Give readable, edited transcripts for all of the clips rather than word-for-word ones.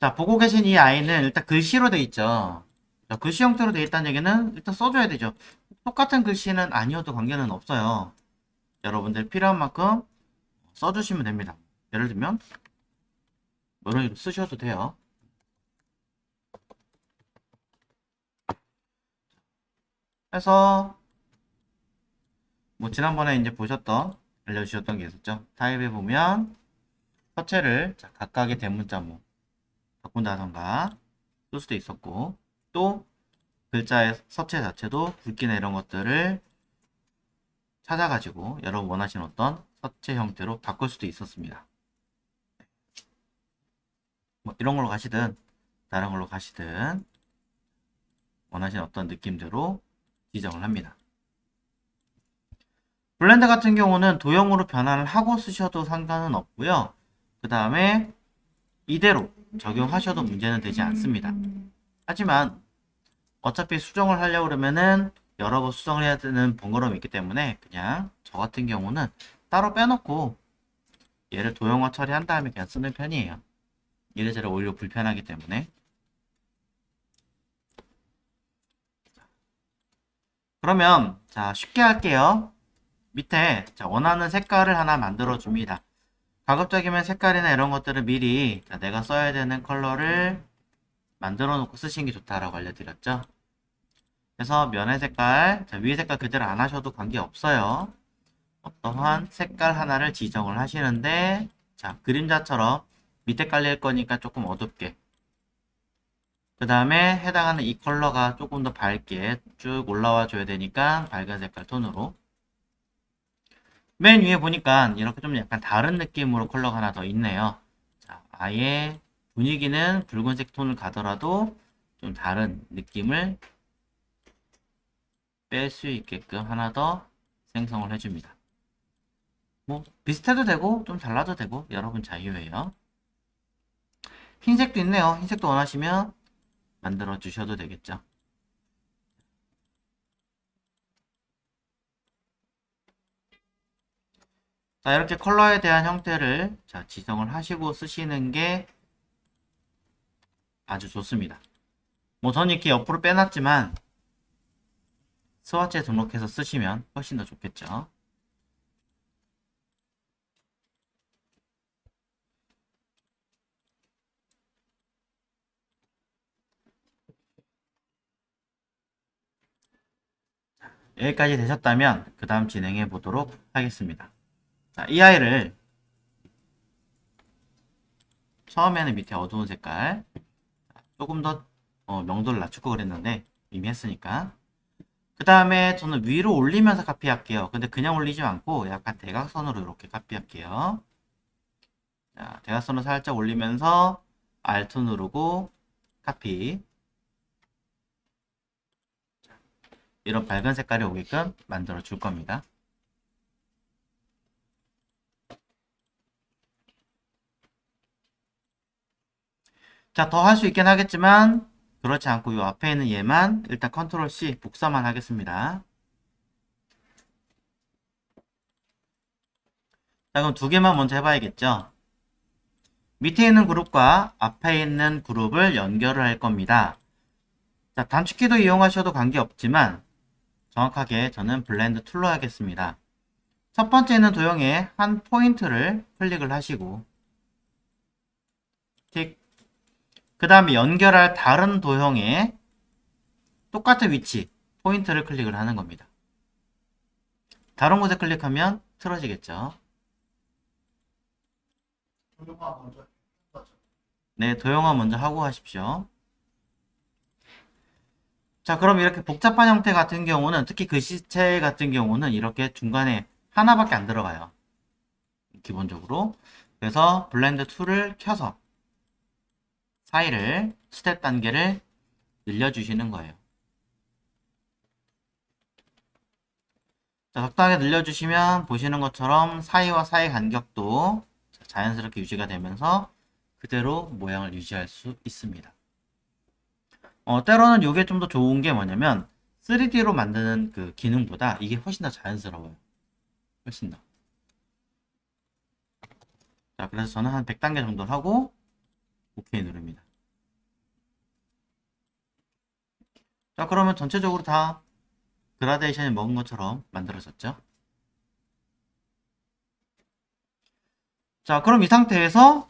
자, 보고 계신 이 아이는 일단 글씨로 돼 있죠. 자, 글씨 형태로 돼 있다는 얘기는 일단 써줘야 되죠. 똑같은 글씨는 아니어도 관계는 없어요. 여러분들 필요한 만큼 써주시면 됩니다. 예를 들면 이런 식으로 쓰셔도 돼요. 그래서 뭐 지난번에 이제 보셨던 알려주셨던 게 있었죠. 타입에 보면 서체를 자, 각각의 대문자로 바꾼다던가 쓸 수도 있었고, 또 글자의 서체 자체도 굵기나 이런 것들을 찾아가지고 여러분 원하시는 어떤 서체 형태로 바꿀 수도 있었습니다. 뭐 이런 걸로 가시든 다른 걸로 가시든 원하시는 어떤 느낌대로 지정을 합니다. 블렌드 같은 경우는 도형으로 변환을 하고 쓰셔도 상관은 없고요. 그 다음에 이대로 적용하셔도 문제는 되지 않습니다. 하지만 어차피 수정을 하려고 그러면은 여러 번 수정을 해야 되는 번거로움이 있기 때문에 그냥 저 같은 경우는 따로 빼놓고 얘를 도형화 처리한 다음에 그냥 쓰는 편이에요. 이래저래 오히려 불편하기 때문에. 그러면 자 쉽게 할게요. 밑에 자, 원하는 색깔을 하나 만들어 줍니다. 가급적이면 색깔이나 이런 것들을 미리 자, 내가 써야 되는 컬러를 만들어 놓고 쓰시는 게 좋다라고 알려드렸죠. 그래서 면의 색깔, 자, 위의 색깔 그대로 안 하셔도 관계없어요. 어떠한 색깔 하나를 지정을 하시는데, 자, 그림자처럼 밑에 깔릴 거니까 조금 어둡게. 그 다음에 해당하는 이 컬러가 조금 더 밝게 쭉 올라와 줘야 되니까 밝은 색깔 톤으로. 맨 위에 보니까 이렇게 좀 약간 다른 느낌으로 컬러가 하나 더 있네요. 자, 아예 분위기는 붉은색 톤을 가더라도 좀 다른 느낌을 뺄 수 있게끔 하나 더 생성을 해줍니다. 뭐 비슷해도 되고 좀 달라도 되고 여러분 자유예요. 흰색도 있네요. 흰색도 원하시면 만들어 주셔도 되겠죠. 자, 이렇게 컬러에 대한 형태를 자, 지정을 하시고 쓰시는 게 아주 좋습니다. 뭐 저는 이렇게 옆으로 빼놨지만 스와치에 등록해서 쓰시면 훨씬 더 좋겠죠. 여기까지 되셨다면 그 다음 진행해 보도록 하겠습니다. 자, 이 아이를 처음에는 밑에 어두운 색깔 조금 더 명도를 낮추고 그랬는데 이미 했으니까 그 다음에 저는 위로 올리면서 카피할게요. 근데 그냥 올리지 않고 약간 대각선으로 이렇게 카피할게요. 자, 대각선으로 살짝 올리면서 Alt 누르고 카피. 이런 밝은 색깔이 오게끔 만들어 줄 겁니다. 자, 더 할 수 있긴 하겠지만 그렇지 않고 이 앞에 있는 얘만 일단 컨트롤 C 복사만 하겠습니다. 자, 그럼 두 개만 먼저 해봐야겠죠. 밑에 있는 그룹과 앞에 있는 그룹을 연결을 할 겁니다. 자, 단축키도 이용하셔도 관계없지만 정확하게 저는 블렌드 툴로 하겠습니다. 첫 번째 있는 도형에 한 포인트를 클릭을 하시고 틱. 그 다음에 연결할 다른 도형에 똑같은 위치 포인트를 클릭을 하는 겁니다. 다른 곳에 클릭하면 틀어지겠죠. 네, 도형화 먼저 하고 하십시오. 자, 그럼 이렇게 복잡한 형태 같은 경우는 특히 글씨체 같은 경우는 이렇게 중간에 하나밖에 안 들어가요. 기본적으로. 그래서 블렌드 툴을 켜서 사이를 스텝 단계를 늘려주시는 거예요. 자, 적당하게 늘려주시면 보시는 것처럼 사이와 사이 간격도 자연스럽게 유지가 되면서 그대로 모양을 유지할 수 있습니다. 때로는 이게 좀 더 좋은 게 뭐냐면 3D로 만드는 그 기능보다 이게 훨씬 더 자연스러워요. 훨씬 더. 자, 그래서 저는 한 100단계 정도 하고 OK 누릅니다. 자, 그러면 전체적으로 다 그라데이션이 먹은 것처럼 만들어졌죠. 자, 그럼 이 상태에서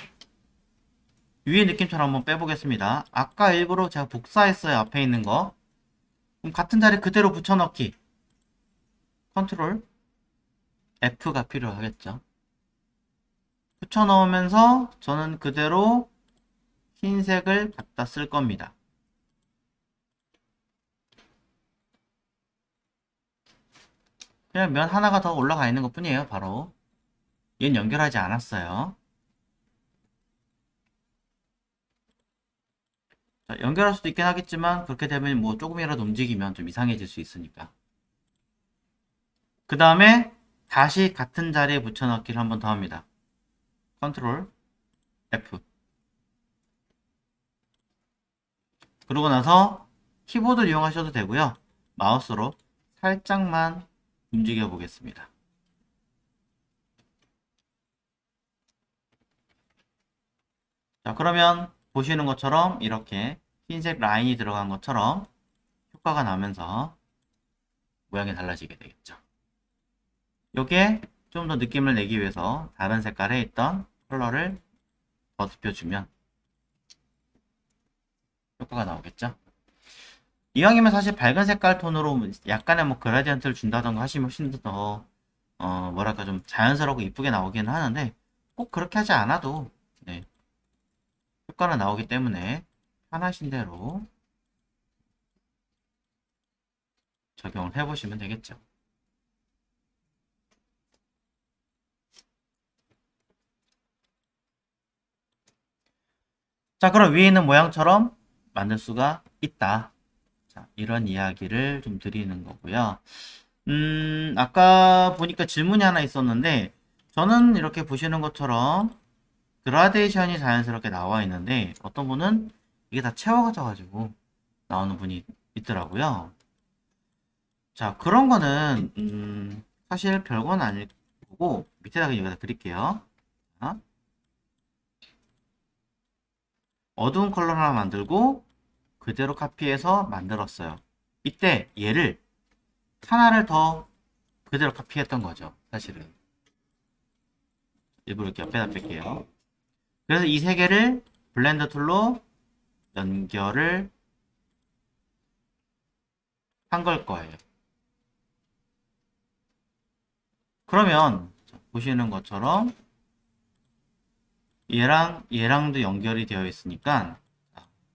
위의 느낌처럼 한번 빼보겠습니다. 아까 일부러 제가 복사했어요. 앞에 있는 거. 그럼 같은 자리 그대로 붙여넣기. 컨트롤 F가 필요하겠죠. 붙여넣으면서 저는 그대로 흰색을 갖다 쓸 겁니다. 그냥 면 하나가 더 올라가 있는 것 뿐이에요. 바로 얘는 연결하지 않았어요. 자, 연결할 수도 있긴 하겠지만 그렇게 되면 뭐 조금이라도 움직이면 좀 이상해질 수 있으니까. 그 다음에 다시 같은 자리에 붙여넣기를 한 번 더 합니다. 컨트롤 F. 그러고 나서 키보드를 이용하셔도 되고요. 마우스로 살짝만 움직여 보겠습니다. 자, 그러면 보시는 것처럼 이렇게 흰색 라인이 들어간 것처럼 효과가 나면서 모양이 달라지게 되겠죠. 요게 좀 더 느낌을 내기 위해서 다른 색깔에 있던 컬러를 더습혀주면 효과가 나오겠죠. 이왕이면 사실 밝은 색깔 톤으로 약간의 뭐 그라디언트를 준다던가 하시면 훨씬 더 뭐랄까 좀 자연스럽고 이쁘게 나오기는 하는데 꼭 그렇게 하지 않아도 네, 효과는 나오기 때문에 편하신 대로 적용을 해보시면 되겠죠. 자, 그럼 위에 있는 모양처럼 만들 수가 있다. 자, 이런 이야기를 좀 드리는 거고요. 아까 보니까 질문이 하나 있었는데, 저는 이렇게 보시는 것처럼 그라데이션이 자연스럽게 나와 있는데, 어떤 분은 이게 다 채워져가지고 나오는 분이 있더라고요. 자, 그런 거는, 사실 별건 아닐 거고, 밑에다가 여기다 드릴게요. 자, 어두운 컬러 하나 만들고, 그대로 카피해서 만들었어요. 이때 얘를 하나를 더 그대로 카피했던 거죠. 사실은. 일부러 이렇게 옆에다 뺄게요. 그래서 이 세 개를 블렌더 툴로 연결을 한 걸 거예요. 그러면 보시는 것처럼 얘랑 얘랑도 연결이 되어 있으니까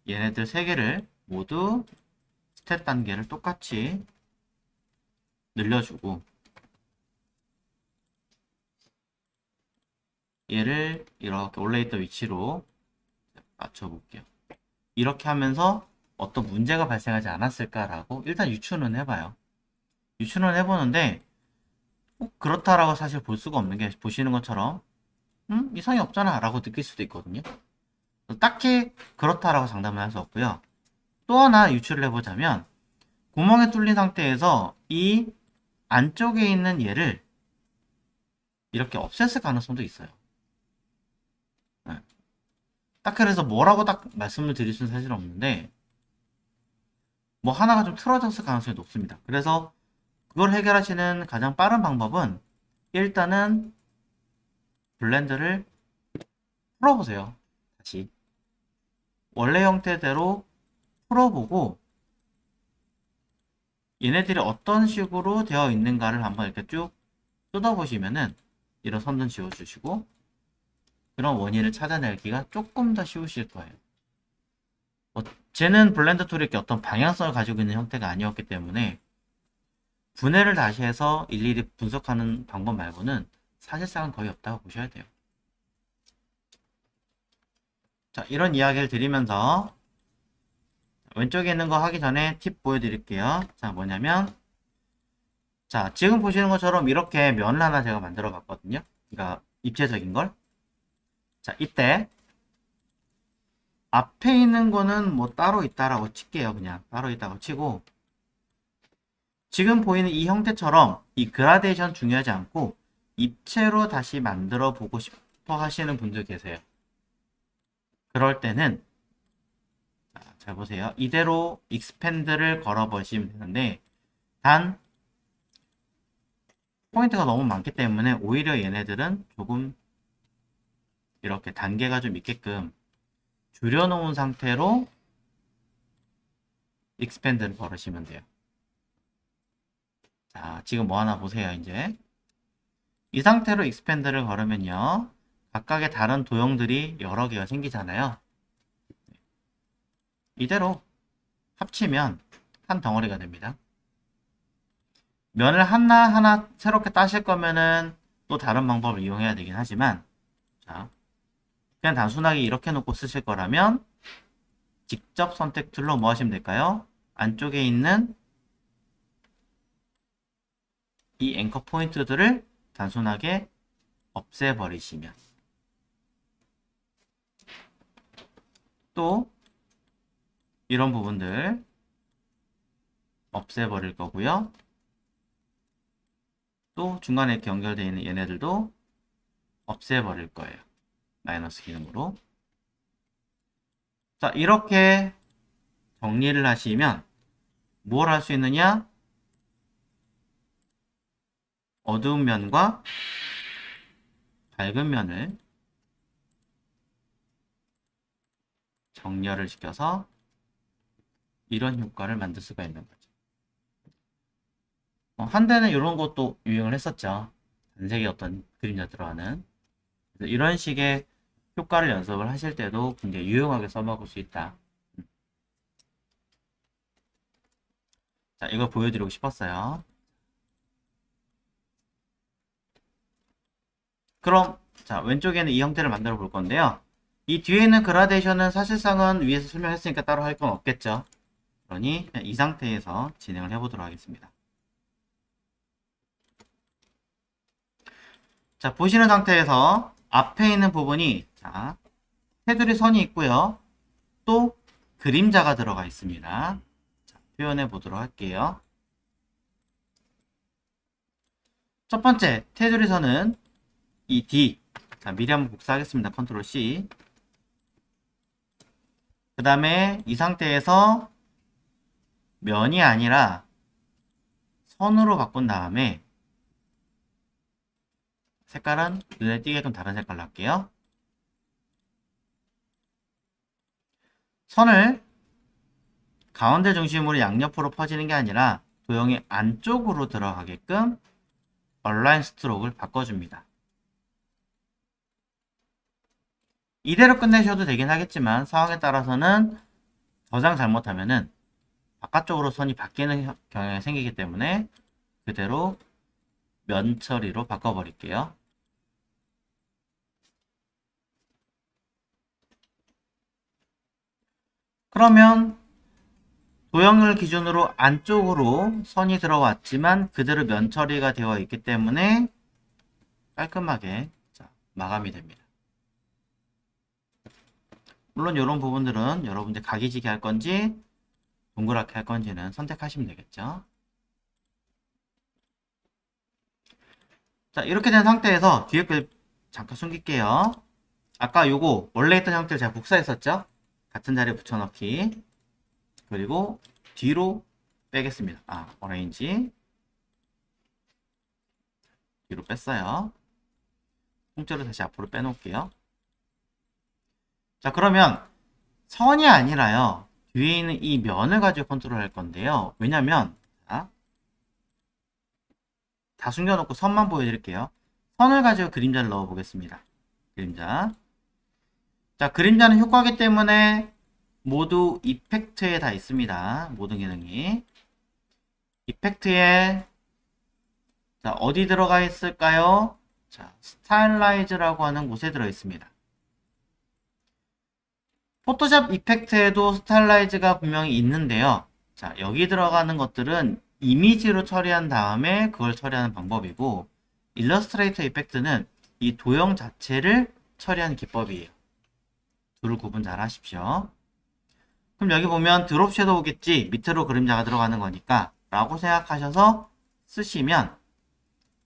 얘네들 세 개를 모두 스텝 단계를 똑같이 늘려주고 얘를 이렇게 원래 있던 위치로 맞춰볼게요. 이렇게 하면서 어떤 문제가 발생하지 않았을까라고 일단 유추는 해봐요. 유추는 해보는데 꼭 그렇다라고 사실 볼 수가 없는 게 보시는 것처럼 이상이 없잖아 라고 느낄 수도 있거든요. 딱히 그렇다라고 장담을 할 수 없고요. 또 하나 유추를 해보자면 구멍에 뚫린 상태에서 이 안쪽에 있는 얘를 이렇게 없앴을 가능성도 있어요. 네. 딱 그래서 뭐라고 딱 말씀을 드릴 수는 사실 없는데 뭐 하나가 좀 틀어졌을 가능성이 높습니다. 그래서 그걸 해결하시는 가장 빠른 방법은 일단은 블렌드를 풀어보세요. 다시 원래 형태대로 풀어보고 얘네들이 어떤 식으로 되어 있는가를 한번 이렇게 쭉 뜯어보시면은 이런 선도 지워주시고 그런 원인을 찾아내기가 조금 더 쉬우실 거예요. 쟤는 블렌더 툴이 이렇게 어떤 방향성을 가지고 있는 형태가 아니었기 때문에 분해를 다시 해서 일일이 분석하는 방법 말고는 사실상은 거의 없다고 보셔야 돼요. 자, 이런 이야기를 드리면서 왼쪽에 있는 거 하기 전에 팁 보여드릴게요. 자, 뭐냐면 자, 지금 보시는 것처럼 이렇게 면을 하나 제가 만들어 봤거든요. 그러니까 입체적인 걸. 자, 이때 앞에 있는 거는 뭐 따로 있다라고 칠게요. 그냥 따로 있다고 치고 지금 보이는 이 형태처럼 이 그라데이션 중요하지 않고 입체로 다시 만들어 보고 싶어 하시는 분들 계세요. 그럴 때는 잘 보세요. 이대로 expand를 걸어 보시면 되는데, 단 포인트가 너무 많기 때문에 오히려 얘네들은 조금 이렇게 단계가 좀 있게끔 줄여놓은 상태로 expand를 걸으시면 돼요. 자, 지금 뭐 하나 보세요, 이제. 이 상태로 expand를 걸으면요. 각각의 다른 도형들이 여러 개가 생기잖아요. 이대로 합치면 한 덩어리가 됩니다. 면을 하나하나 새롭게 따실 거면은 또 다른 방법을 이용해야 되긴 하지만, 자, 그냥 단순하게 이렇게 놓고 쓰실 거라면 직접 선택 툴로 뭐 하시면 될까요? 안쪽에 있는 이 앵커 포인트들을 단순하게 없애버리시면, 또 이런 부분들 없애버릴 거고요. 또 중간에 이렇게 연결되어 있는 얘네들도 없애버릴 거예요. 마이너스 기능으로. 자, 이렇게 정리를 하시면 뭘 할 수 있느냐? 어두운 면과 밝은 면을 정렬을 시켜서 이런 효과를 만들 수가 있는 거죠. 한때는 이런 것도 유행을 했었죠. 단색의 어떤 그림자 들어가는. 그래서 이런 식의 효과를 연습을 하실 때도 굉장히 유용하게 써먹을 수 있다. 자, 이걸 보여드리고 싶었어요. 그럼 자, 왼쪽에는 이 형태를 만들어 볼 건데요. 이 뒤에 있는 그라데이션은 사실상은 위에서 설명했으니까 따로 할 건 없겠죠. 그러니 그냥 이 상태에서 진행을 해보도록 하겠습니다. 자, 보시는 상태에서 앞에 있는 부분이 자, 테두리 선이 있고요. 또 그림자가 들어가 있습니다. 자, 표현해 보도록 할게요. 첫 번째 테두리 선은 이 D. 자, 미리 한번 복사하겠습니다. 컨트롤 C. 그 다음에 이 상태에서 면이 아니라 선으로 바꾼 다음에 색깔은 눈에 띄게끔 다른 색깔로 할게요. 선을 가운데 중심으로 양옆으로 퍼지는 게 아니라 도형의 안쪽으로 들어가게끔 얼라인 스트로크를 바꿔줍니다. 이대로 끝내셔도 되긴 하겠지만 상황에 따라서는 저장 잘못하면은 바깥쪽으로 선이 바뀌는 경향이 생기기 때문에 그대로 면 처리로 바꿔버릴게요. 그러면 도형을 기준으로 안쪽으로 선이 들어왔지만 그대로 면 처리가 되어 있기 때문에 깔끔하게 마감이 됩니다. 물론 이런 부분들은 여러분들 각이지게 할 건지 동그랗게 할 건지는 선택하시면 되겠죠. 자, 이렇게 된 상태에서 뒤에 글 잠깐 숨길게요. 아까 요거 원래 있던 형태를 제가 복사했었죠? 같은 자리에 붙여넣기. 그리고 뒤로 빼겠습니다. 어레인지. 뒤로 뺐어요. 통째로 다시 앞으로 빼놓을게요. 자, 그러면 선이 아니라요. 뒤에 있는 이 면을 가지고 컨트롤 할 건데요. 왜냐면 다 숨겨놓고 선만 보여드릴게요. 선을 가지고 그림자를 넣어 보겠습니다. 그림자. 자, 그림자는 효과기 때문에 모두 이펙트에 다 있습니다. 모든 기능이. 이펙트에 자, 어디 들어가 있을까요? 자, 스타일라이즈라고 하는 곳에 들어 있습니다. 포토샵 이펙트에도 스타일라이즈가 분명히 있는데요. 자, 여기 들어가는 것들은 이미지로 처리한 다음에 그걸 처리하는 방법이고, 일러스트레이터 이펙트는 이 도형 자체를 처리하는 기법이에요. 둘을 구분 잘 하십시오. 그럼 여기 보면 드롭 섀도우겠지, 밑으로 그림자가 들어가는 거니까 라고 생각하셔서 쓰시면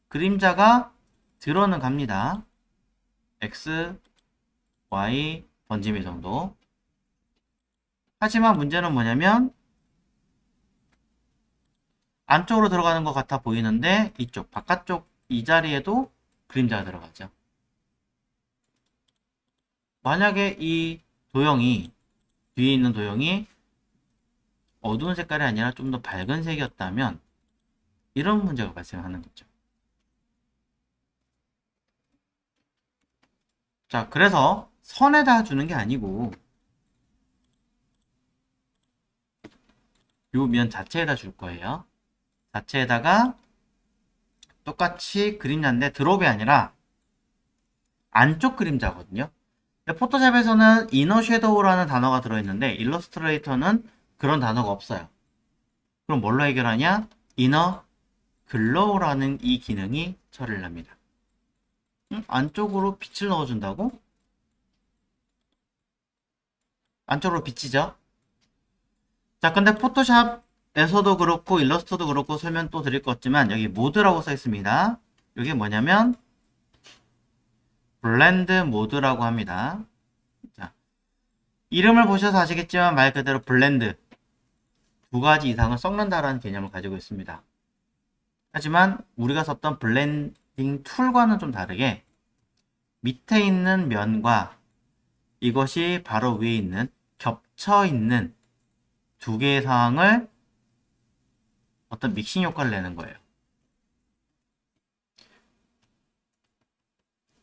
그림자가 들어는 갑니다. X, Y, 번짐이 정도. 하지만 문제는 뭐냐면 안쪽으로 들어가는 것 같아 보이는데 이쪽 바깥쪽 이 자리에도 그림자가 들어가죠. 만약에 이 도형이 뒤에 있는 도형이 어두운 색깔이 아니라 좀 더 밝은 색이었다면 이런 문제가 발생하는 거죠. 자, 그래서 선에다 주는 게 아니고 요 면 자체에다 줄 거예요. 자체에다가 똑같이 그림자인데 드롭이 아니라 안쪽 그림자거든요. 근데 포토샵에서는 이너 섀도우라는 단어가 들어있는데 일러스트레이터는 그런 단어가 없어요. 그럼 뭘로 해결하냐? 이너 글로우라는 이 기능이 처리를 합니다. 안쪽으로 빛을 넣어준다고? 안쪽으로 비치죠? 자, 근데 포토샵에서도 그렇고 일러스트도 그렇고 설명 또 드릴 것 같지만 여기 모드라고 써 있습니다. 이게 뭐냐면 블렌드 모드라고 합니다. 자, 이름을 보셔서 아시겠지만 말 그대로 블렌드 두 가지 이상을 섞는다라는 개념을 가지고 있습니다. 하지만 우리가 썼던 블렌딩 툴과는 좀 다르게 밑에 있는 면과 이것이 바로 위에 있는 겹쳐 있는 두 개의 상황을 어떤 믹싱 효과를 내는 거예요.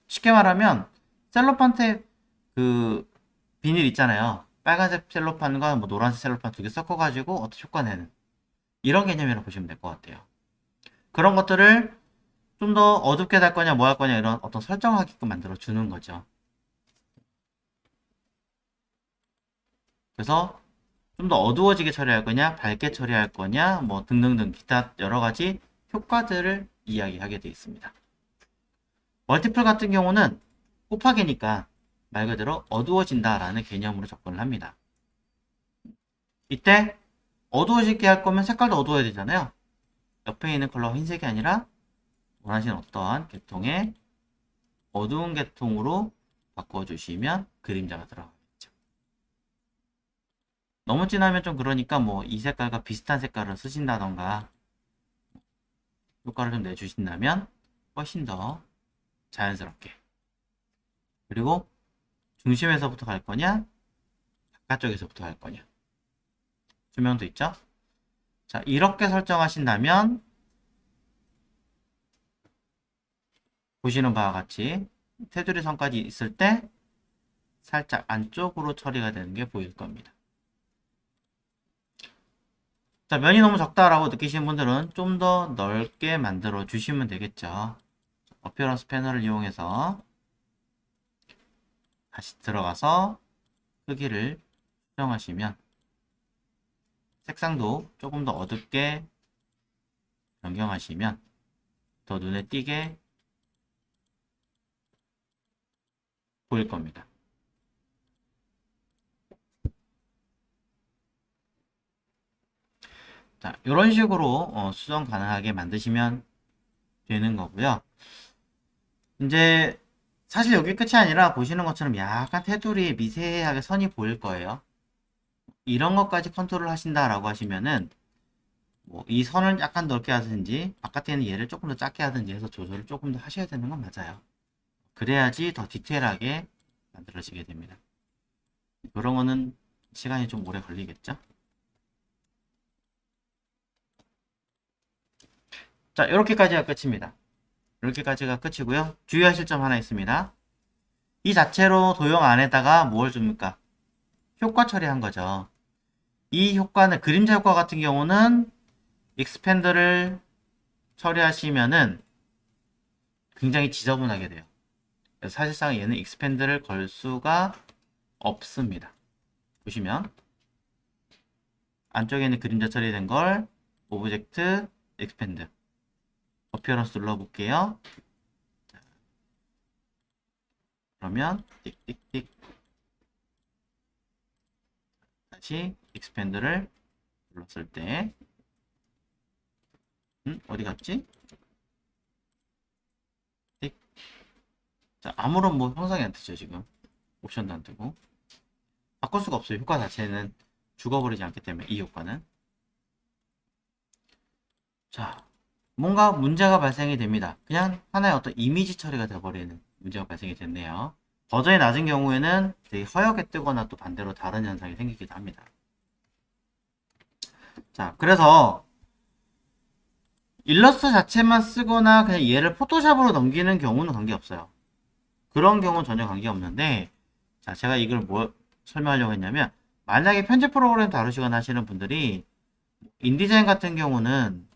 쉽게 말하면 셀로판 탭그 비닐 있잖아요. 빨간색 셀로판과 뭐 노란색 셀로판 두 개 섞어가지고 어떤 효과 내는 이런 개념이라고 보시면 될 것 같아요. 그런 것들을 좀 더 어둡게 달 거냐 뭐 할 거냐 이런 어떤 설정을 하게끔 만들어 주는 거죠. 그래서 좀 더 어두워지게 처리할 거냐 밝게 처리할 거냐 뭐 등등등 기타 여러 가지 효과들을 이야기하게 되어 있습니다. 멀티플 같은 경우는 곱하기니까 말 그대로 어두워진다라는 개념으로 접근을 합니다. 이때 어두워지게 할 거면 색깔도 어두워야 되잖아요. 옆에 있는 컬러가 흰색이 아니라 원하시는 어떠한 계통의 어두운 계통으로 바꿔주시면 그림자가 들어가겠죠. 너무 진하면 좀 그러니까 뭐 이 색깔과 비슷한 색깔을 쓰신다던가 효과를 좀 내주신다면 훨씬 더 자연스럽게. 그리고 중심에서부터 갈 거냐 바깥쪽에서부터 갈 거냐 조명도 있죠. 자, 이렇게 설정하신다면 보시는 바와 같이 테두리 선까지 있을 때 살짝 안쪽으로 처리가 되는 게 보일 겁니다. 자, 면이 너무 적다라고 느끼시는 분들은 좀 더 넓게 만들어 주시면 되겠죠. 어피어런스 패널을 이용해서 다시 들어가서 크기를 수정하시면 색상도 조금 더 어둡게 변경하시면 더 눈에 띄게 보일 겁니다. 자, 이런 식으로 수정 가능하게 만드시면 되는 거고요. 이제 사실 여기 끝이 아니라 보시는 것처럼 약간 테두리에 미세하게 선이 보일 거예요. 이런 것까지 컨트롤 하신다라고 하시면은 뭐 이 선을 약간 넓게 하든지 바깥에 있는 얘를 조금 더 작게 하든지 해서 조절을 조금 더 하셔야 되는 건 맞아요. 그래야지 더 디테일하게 만들어지게 됩니다. 그런 거는 시간이 좀 오래 걸리겠죠? 자, 이렇게까지가 끝입니다. 이렇게까지가 끝이고요. 주의하실 점 하나 있습니다. 이 자체로 도형 안에다가 뭘 줍니까? 효과 처리한 거죠. 이 효과는 그림자 효과 같은 경우는 익스펜더를 처리하시면은 굉장히 지저분하게 돼요. 그래서 사실상 얘는 익스펜드를 걸 수가 없습니다. 보시면 안쪽에는 그림자 처리된 걸 오브젝트 익스펜드 어피어런스 눌러볼게요. 그러면 띡띡띡 다시 익스펜드를 눌렀을 때 어디 갔지? 띡. 자, 아무런 뭐 형상이 안 뜨죠 지금. 옵션도 안 뜨고 바꿀 수가 없어요. 효과 자체는 죽어버리지 않기 때문에 이 효과는. 자, 뭔가 문제가 발생이 됩니다. 그냥 하나의 어떤 이미지 처리가 되어버리는 문제가 발생이 됐네요. 버전이 낮은 경우에는 되게 허옇게 뜨거나 또 반대로 다른 현상이 생기기도 합니다. 자, 그래서 일러스트 자체만 쓰거나 그냥 얘를 포토샵으로 넘기는 경우는 관계없어요. 그런 경우는 전혀 관계없는데, 자, 제가 이걸 뭐 설명하려고 했냐면, 만약에 편집 프로그램 다루시거나 하시는 분들이 인디자인 같은 경우는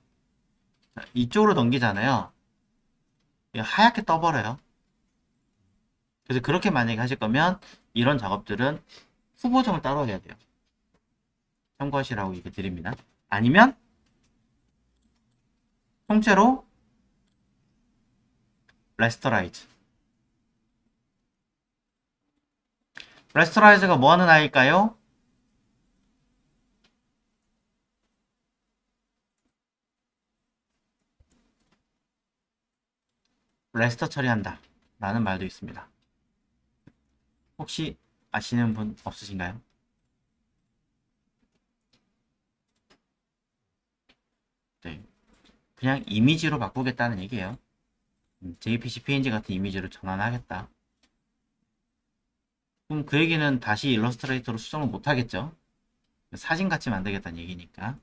이쪽으로 넘기잖아요. 하얗게 떠버려요. 그래서 그렇게 만약에 하실 거면 이런 작업들은 후보정을 따로 해야 돼요. 참고하시라고 얘기 드립니다. 아니면 통째로 레스터라이즈. 레스터라이즈가 뭐 하는 아이일까요? 레스터 처리한다 라는 말도 있습니다. 혹시 아시는 분 없으신가요? 네, 그냥 이미지로 바꾸겠다는 얘기예요. JPG, PNG 같은 이미지로 전환하겠다. 그럼 그 얘기는 다시 일러스트레이터로 수정을 못하겠죠. 사진같이 만들겠다는 얘기니까.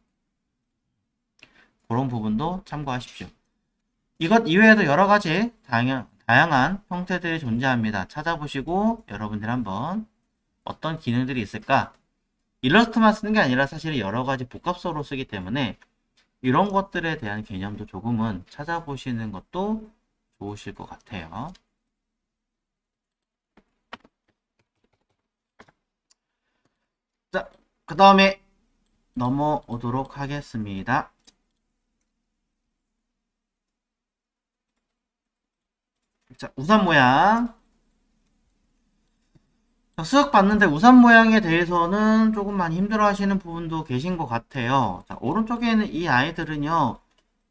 그런 부분도 참고하십시오. 이것 이외에도 여러가지 다양한 형태들이 존재합니다. 찾아보시고 여러분들 한번 어떤 기능들이 있을까? 일러스트만 쓰는 게 아니라 사실 여러가지 복합서로 쓰기 때문에 이런 것들에 대한 개념도 조금은 찾아보시는 것도 좋으실 것 같아요. 자, 그 다음에 넘어오도록 하겠습니다. 자, 우산 모양. 쓱 봤는데 우산 모양에 대해서는 조금 많이 힘들어 하시는 부분도 계신 것 같아요. 자, 오른쪽에 있는 이 아이들은요,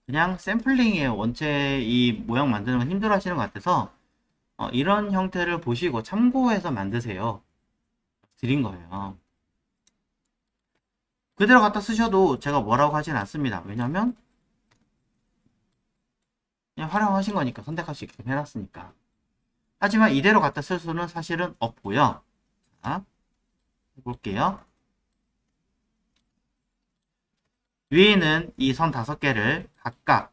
그냥 샘플링이에요. 원체 이 모양 만드는 건 힘들어 하시는 것 같아서, 이런 형태를 보시고 참고해서 만드세요. 드린 거예요. 그대로 갖다 쓰셔도 제가 뭐라고 하진 않습니다. 왜냐면, 그냥 활용하신 거니까, 선택할 수 있게 해놨으니까. 하지만 이대로 갖다 쓸 수는 사실은 없고요. 자, 해볼게요. 위에 있는 이 선 5개를 각각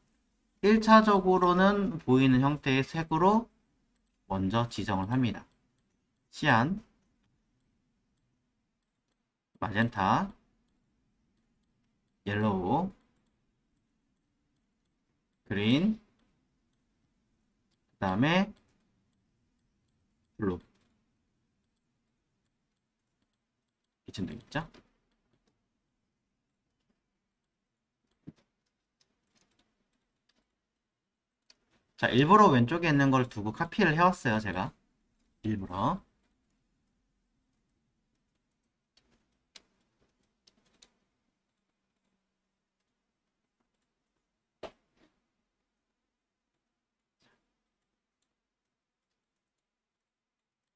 1차적으로는 보이는 형태의 색으로 먼저 지정을 합니다. 시안, 마젠타, 옐로우, 그린, 그 다음에 블루. 이쯤 되겠죠? 자, 일부러 왼쪽에 있는 걸 두고 카피를 해왔어요, 제가. 일부러.